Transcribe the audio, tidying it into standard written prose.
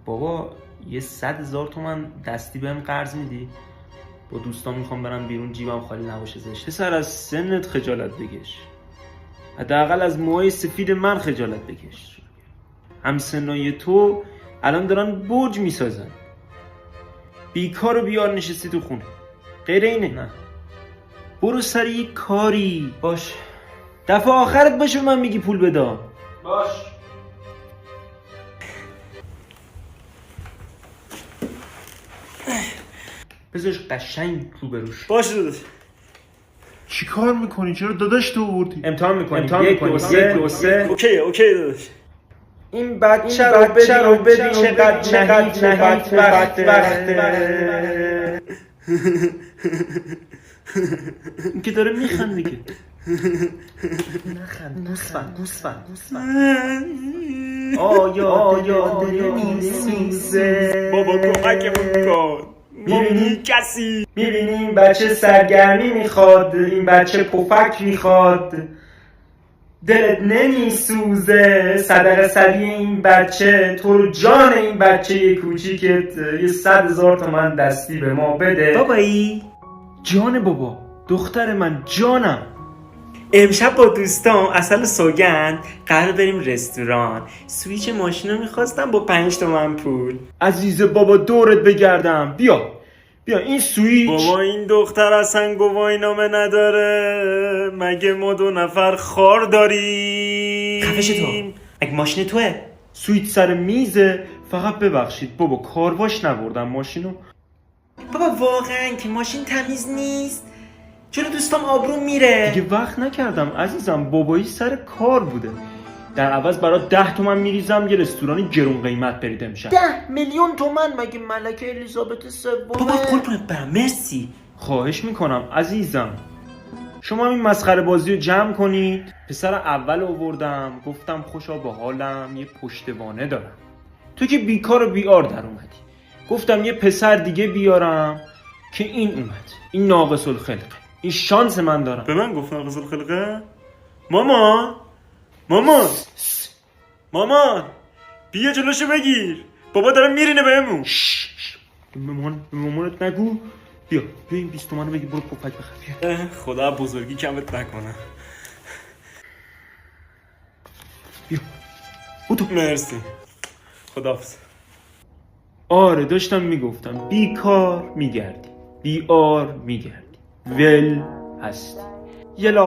بابا یه 100,000 تومن دستی بهم قرض میدی؟ با دوستان میخوام برم بیرون، جیبم خالی نباشه. زشته. پسر از سنت خجالت بکش، حداقل از موهای سفید من خجالت بکش. همسنای تو الان دارن برج میسازن، بیکار و بیار نشستی تو خونه. غیر اینه؟ نه. برو سر یک کاری. باش. دفعه آخرت باشه من میگی پول بدم. باش. بذارش قشنگ روبروش. باشه داداش. چی کار میکنی؟ چرا داداش تو آوردی؟ امتحان میکنی. 1 2 3. اوکی داداش. این بچه رو ببین چقدر وقته. این که داره میخنده که. نخند. گوسفند. آیا دل میسوزه؟ بابا کمکمون کن. میبینی کسی؟ میبینی این بچه سرگرمی میخواد، این بچه پفک میخواد، دلت نمیسوزه؟ صدقه سری این بچه، تو رو جان این بچه کوچیکت یه 100,000 تومن دستی به ما بده. بابایی جان بابا، دختر من، جانم. امشب با دوستام اصل سوگند قرار بریم رستوران. سویچ ماشین رو میخواستم با 5 تومن پول. عزیز بابا دورت بگردم. بیا این سویچ. بابا این دختر اصلا گواهی نامه نداره. مگه ما 2 نفر خار داریم؟ خفش تو. مگه ماشین توه؟ سویچ سر میزه. فقط ببخشید بابا کارواش نبردم ماشینو. بابا واقعا که ماشین تمیز نیست. چرا دوستام آبروم میره؟ دیگه وقت نکردم عزیزم، بابایی سر کار بوده. در عوض برات 10 تومن میریزم یه رستورانی گرون قیمت برید امشب. 10 میلیون تومن؟ مگه ملکه الیزابت سوم؟ بابا قربونت برم، مرسی. خواهش میکنم عزیزم. شما این مسخره بازی رو جمع کنید. پسر اول آوردم، گفتم خوشا به حالم، یه پشتوانه دارم. تو که بیکار و بیار در اومدی. گفتم یه پسر دیگه بیارم که این اومد. این ناقص الخلقه. این شانس من دارم. به من گفت ناقص الخلقه؟ مامان بیا جلوشو بگیر. بابا داره میرینه بهمون. به مامانت نگو. بیا این 20 تومن رو بگی برو پفک بخر. خدا بزرگی کمت نکنه. بیا بودو. مرسی. خداحافظ. آره داشتم میگفتم بیکار میگردی، بیار میگردی، ول هستی. یه